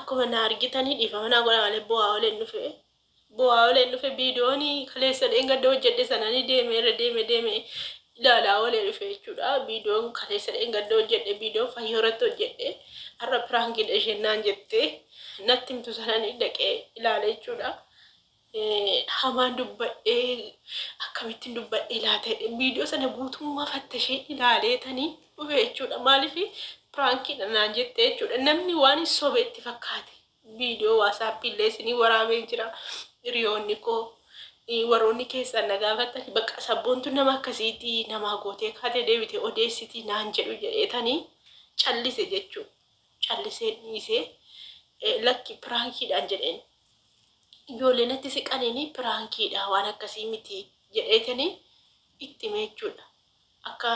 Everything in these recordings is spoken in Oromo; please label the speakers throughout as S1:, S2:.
S1: akkuma na argitanii dhiifama naa godha malee bu'aa oleen dhufe viidiyoonii kaleessa dheengadda hojjedhe sananii deeme ilaalaa olee dhufe jechuudha. Viidiyoon kaleessa dheengadda hojjedhe viidiyoon fayyoo irratti hojjedhe har'a piraankiidha isheen naan jettee natti himtu sananii dhaqee ilaale jechuudha. Hamaan dubbadhee akkamittiin dubbadhee laata viidiyoo sana guutummaa fattashee ilaaleetanii dhufe jechuudha. Maaliif piraankiidha naan jettee jechuudha. Namni waan sobe itti fakkaate viidiyoo waasaappi illee isinii waraabee jira. Hiriyoonni koo warroonni keessan na gaafatanii bakka sabboontu nama akkasiitii namaa gootee kaatee deebite odeessitii naan jedhu jedheetanii callise jechuudha. Callisee dhiisee lakki piraankiidhaan jedheen. Ijoolleen natti siqaniini piraankiidha waan akkasii miti jedheetanii itti meechuudha. Akka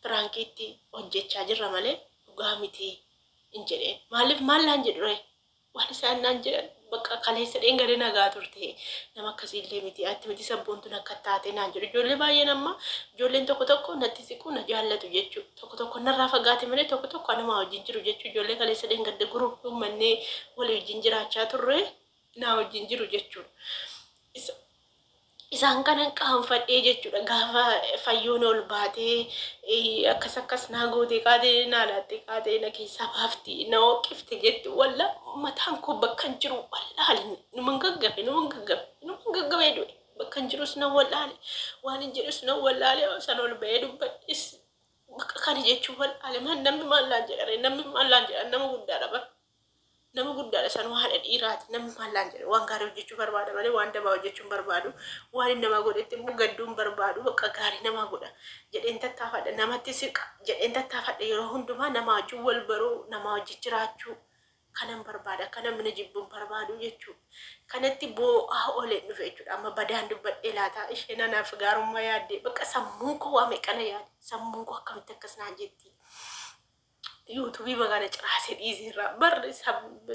S1: piraankiitti hojjechaa jirra malee dhugaa miti hin jedheen. Maaliif maallaan jedhure waan isaan naan jedhan bakka kaleessa dheengadee nagaa turte nama akkasiillee miti atti miti sabboontuun akka taate naan jedhu. Ijoollee baay'een amma ijoolleen tokko natti siqu na jaallatu jechuudha. Tokko narraa fagaate malee tokko anuma wajjin jiru jechuudha. Ijoollee kaleessa dheengadee guruuf uumannee walii wajjin jiraachaa turre na wajjin jiru jechuudha. Isaan kanan qaanfadhee jechuudha. Gaafa fayyoon ol baatee akkas naa gootee kaatee naa laattee kaatee na keessaa baafti na oqifte jettu walla mataan koo bakka hin jiru wallaale numan gaggabe du'e bakka hin jirus na wallaale waan hin jedhus na wallaale san ol ba'ee dubbadhis bakka kana jechuun wallaale namni maallaan jedhare nama guddaadha bara. Nama guddaadha san waan dhiiraati namni maallaan jedhe waan gaarii hojjechuu barbaada malee waan dabaa hojjechuun barbaadu waan inni nama godhetti immoo gadduun barbaadu bakka gaarii nama godha jedheen tattaafadha namatti siqa jedheen tattaafadha yeroo hundumaa nama wajjin wal baruu nama wajjin jiraachuu kanan barbaada kana mana jibbuun barbaadu jechuudha. Kanatti boo'aa oleen dhufe jechuudha. Amma badaan dubbadhee laataa isheen anaaf gaarummaa yaaddee bakka sammuun koo waa meeqana yaade sammuun koo akkamitti akkas naan jetti. YouTube magana ciraasee dhiiseerra barri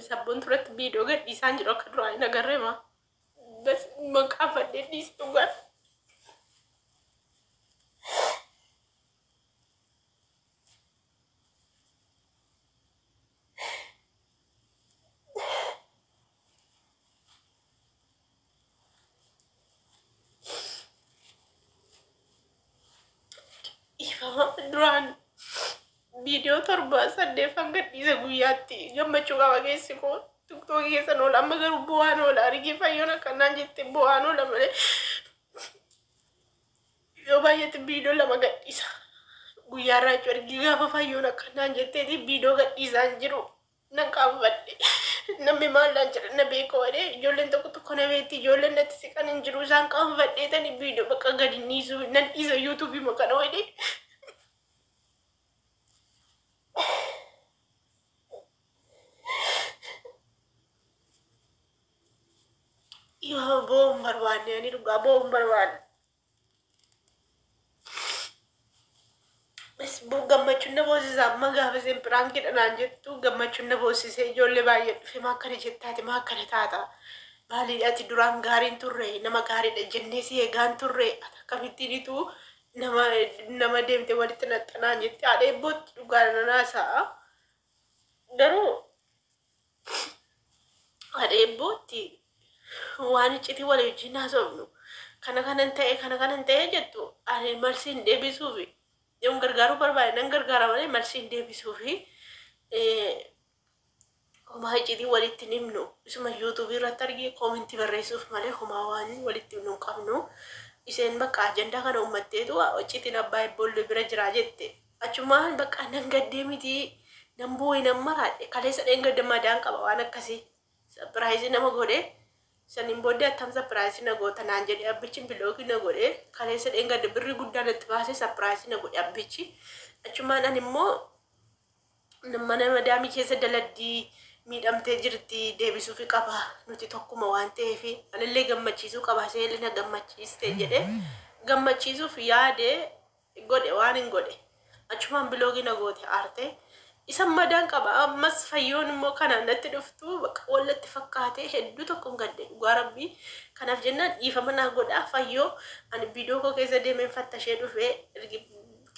S1: sabboon turatti viidiyoo gadhiisaan jiru akka duraan hin agarree maa bas maqaa fadhee dhiistu dhugaan. Ifama duraan video torba saddeeffam gadhiisa guyyaatti gammachuu qaba keessi koo tiktookii keessa oola amma garuu bu'aan oola argee fayyoon akkanaan jette bu'aan oola malee yoo baay'eetti viidiyoo lama gadhiisa guyyaarraa jechuudha. Argee gaafa fayyoon akkanaan jetteeti viidiyoo gadhiisaan jiru nan qaanfadhe namni maallaan jedha na beeka wadhee ijoolleen tokko na beetti ijoolleen natti siqan hin jiru isaan qaanfadheetani viidiyoo bakka gadi niisu nan dhiisa yuutuubii makana wadhee. Iya boom barbaanne ani dhugaa boom barbaanne. Bas gammachuun na boosisa amma gaafa isin piraankiidha naan jettu gammachuun na boosise ijoollee baay'ee dhufe maa akkana jettaati maa akkana taata. Baaliidhaati duraan gaariin turre nama gaariidha jennee si eegaan turre akkamittiinitu nama deemte walitti naxxanaan jette haadha eebbootti dhugaa nanaasaa garuu haadha eebbootti. Waan icciti wal wajjin haasofnu kana kanan ta'e jettu ani marsiin deebisuufi yoon gargaaruu barbaade nan gargaara malee marsiin deebisuufi homaa icciti walitti himnu isuma yuutuubii irratti argee koomentii barreessuuf malee homaa waan walitti himnu qabnu isheen bakka ajandaa kana uummatteetu iccitiin abbaa eebboollee bira jira jette achumaan bakka nan gaddee miti nan bu'ee nan maraadhe kaleessa dheengadda madaan qaba waan akkasii sapiraayizii nama godhe. Sanin booddee attam sapiraayisii na goota naan jedhe abbichi biloogii na godhe kaleessa dheengadda birrii guddaa natti baasee sapiraayisii na godhe abbichi achumaan ani immoo mana madaamii keessa daladdii miidhamtee jirti deebisuufi qaba nuti tokkuma waan ta'eef anillee gammachiisuu qaba seelli na gammachiiste jedhe gammachiisuuf yaade godhe waan hin godhe achumaan biloogii na goote aarte. Isa madaan qaba ammas fayyoon immoo kana natti dhuftu bakka wallatti fakkaatee hedduu tokko hin gadde dhugaa rabbii kanaaf jennaan dhiifama naa godhaa fayyoo ani viidiyoo koo keessa deemeen fattashee dhufee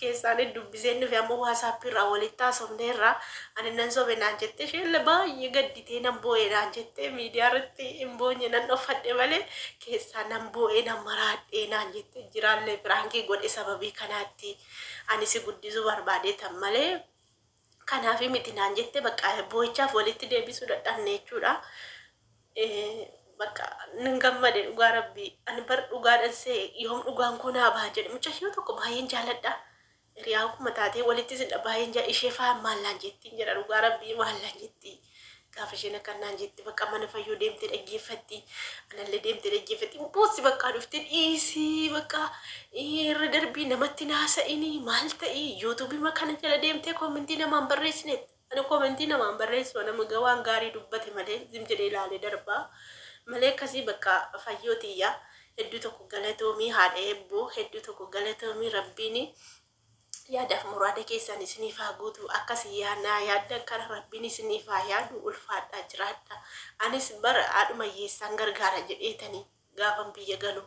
S1: keessaan dubbiseen dhufe ammoo waasaappi irraa walitti haasofne irraa ani nan sobe naan jette isheen baay'ee gadditee nan boo'ee naan jette miidiyaa irratti hin boonye nan dhofadhe malee keessaa nan boo'ee nan maraadhee naan jette jiraallee firaankii godhe sababii kanaatti ani si guddisuu barbaadeetan malee kanaafi miti naan jette bakka boo'ichaaf walitti deebisuu dadhabne jechuudha. Bakka ningammade dhugaa rabbii ani bar dhugaadhaan see yoom dhugaan kun haa baha jedhe mucayyoo tokko baay'een jaalladha. Hiriyaa kuma taatee walitti sidha baay'een jaa ishee faa maallaan jettiin jedha dhugaa rabbii maallaan jettii. Gaafa isheen akkanaan jetti bakka mana fayyuu deemtee dhaggeeffatti anallee deemtee dhaggeeffatti boossi bakka dhuftee dhiisii bakka irra darbii namatti naasa'ini maal ta'ii yuutuubii makana jala deemtee koomentii namaan barreessineet ani koomentii namaan barreessu nama gawaan gaarii dubbate malee zim jedhee ilaalee darbaa. Malee akkasii bakka fayyootiyyaa hedduu tokko galatoomii haadha eebboo hedduu tokko galatoomii rabbiin yaadaaf muraada keessan isiniif haa guutu akkasii yaadnaa yaadda kana rabbiin isiniif haa yaadu ulfaadhaa jiraadha. Anis bara haadhuma hiyyeessaan gargaara jedheetanii gaafan biyya galu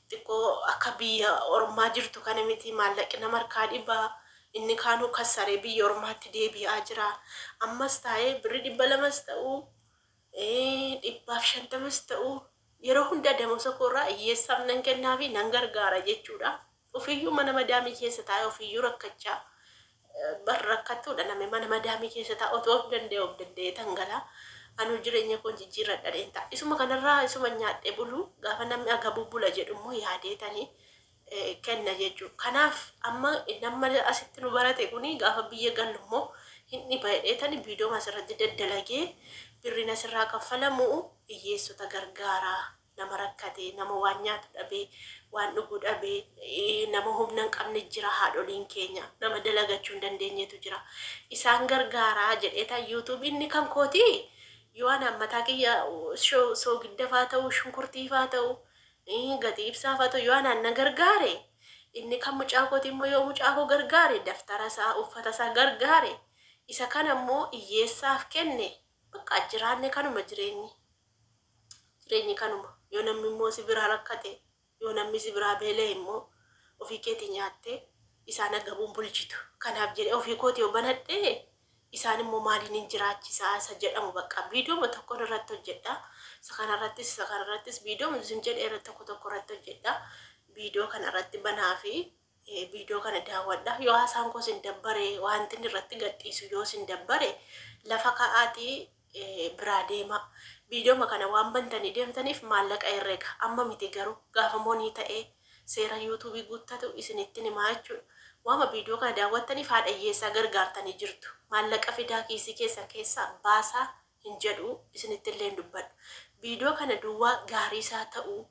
S1: xiqqoo akka biyya ormaa jirtu kana miti maallaqi nama harkaa dhibaa inni kaanuu kassaree biyya ormaatti deebi'aa jira. Ammas taa'ee birri 200 ta'uu 150 ta'uu yeroo hunda damosa korraa hiyyeessaaf nan kennaa fi nan gargaara jechuudha. Ofiyyuu mana madaamii keessa taa'ee ofiyyuu rakkachaa rakkattuudha namni mana madaamii keessa taa'u otoo of danda'ee tangalaa anu jireenya kun jijjiirradha deenta. Isuma kanarraa isuma nyaadhee bulu gaafa namni aga bubbula jedhu immoo yaadeetanii kenna jechuudha. Kanaaf amma nama asitti nu barate kuni gaafa biyya gallu immoo hin dhibaadheetanii viidiyoo asirratti daddalagee birriin asirraa kaffalamu hiyyeessota gargaaraa nama rakkate nama waan nyaatu dhabee waan dhuguu dhabee nama humna hin qabne jira haadholiin keenya nama dalagachuu hin dandeenyetu jira isaan gargaaraa jedheeta yuutuubii inni kan kooti yoo ana ammataa kiyya soogidda ta'uu shunkurtii ta'uu gatii ibsaa ta'uu yoo ana gargaare inni kan mucaa kooti immoo yoo mucaa koo gargaare daftara isaa uffata isaa gargaare isa kana immoo hiyyeessaaf kenne bakka jiraanne kanuma jireenyi kanuma yoo namni immoo si biraa rakkate yoo namni si biraa beelee immoo ofii keetii nyaatte isaan agabuun bulchitu kanaaf jedhee ofii kooti yoo banadhee isaan immoo maaliin hin jiraachisaa isa jedhamu bakka viidiyoo tokko irratti hojjedha isa kanarrattis viidiyoo muslim jedhee tokko irratti hojjedha viidiyoo kanarratti banaa fi viidiyoo kana daawwadha yoo haasaan koo sin dabbare wanti irratti gadhiisu yoo sin dabbare lafa ka'aatii biraa deema viidiyoo kana waan bantanii deemtaniif maallaqa herrega amma miti garuu gaafa moonii ta'ee seera yuutuubii guuttatu isinitti himaa jechuudha. Waama viidiyoo kana daawwattaniif haadha hiyyeessaa gargaartanii jirtu maallaqa fidaa kiisii keessaa baasaa hin jedhu isinitti illee dubbadhu. Viidiyoo kana duwwaa gaarii isaa ta'uu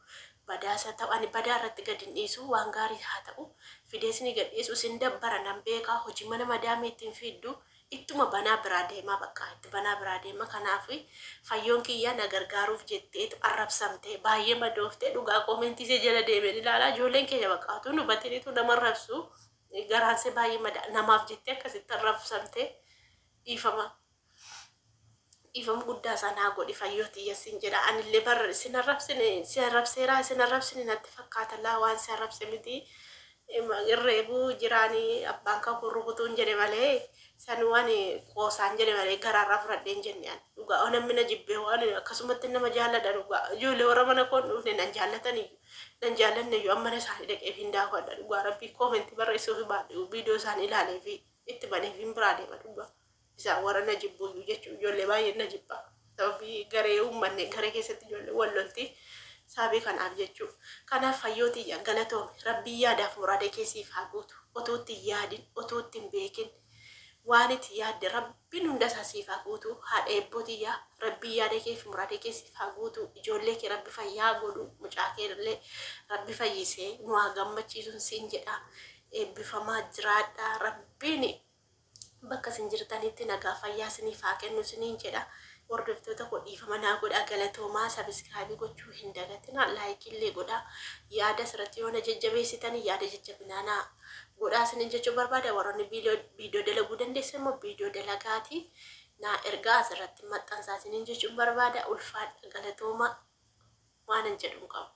S1: badaasa ta'u ani badaa irratti gad hin dhiisu waan gaarii haa ta'u fideesni gad dhiisu isin dabbara nan beekaa hojii mana madaamii ittiin fiddu ittuma banaa biraa deemaa bakka itti banaa biraa deema kanaaf fayyoon kiyyaa na gargaaruuf jetteetu arrabsamtee baay'ee madooftee dhugaa koomentii see jala deemeen ilaalaa ijoolleen keenya bakkaatu nu batinitu nama arrabsu garaansee baay'ee namaaf jettee akkasitti arrabsamtee dhiifama guddaa sanaa godhi fayyooti yasiin jedha anillee bar sin arrabsine natti fakkaata laa waan si arrabse miti irreebuu jiraanii abbaan kan rukutuun jedhe malee san waan qoosaan jedhe malee garaarraa fudhadheen jennaan dhugaa namni na jibbee waan akkasumatti nama jaalladha dhugaa ijoollee warra mana koon dhufne nan jaallanne yoo amma isaanii dhaqeef hin daawwadha dhugaa rabbii koomentii barreessuuf baadhu viidiyoo isaan ilaalee fi itti baneef hin biraa deema dhugaa isaan warra na jibbuyyuu jechuun ijoollee baay'ee na jibba sababii garee uummanne garee keessatti ijoollee wal lolti sabii kanaaf jechuudha. Kanaaf fayyooti galatoomi rabbii yaadaaf muraada keessiif haa guutu otootti yaadin otootti hin beekin waan itti yaadde rabbiin hunda isaasiif haa guutu haadha eebbooti rabbii yaada keef muraada keessiif haa guutu ijoollee kee rabbi fayyaa godhu mucaa kee illee rabbi fayyisee nu haa gammachiisuun siin jedha eebbifamaa jiraadha rabbiin bakka sin jirtanitti nagaa fayyaa siniif haa kennu siniin jedha. Hordoftoota koo dhiifama naa godhaa galatoomaa sabiskiraabii gochuu hin dagatina laayikii illee godhaa yaada asirratti yoo na jajjabeessitanii yaada jajjabinaa godhaa sinin jechuu barbaada warroonni viidiyoo dalaguu dandeessan immoo viidiyoo dalagaatii naa ergaa asirratti maxxansaa sinin jechuun barbaada ulfaadha galatoomaa waan hin jedhu qabu.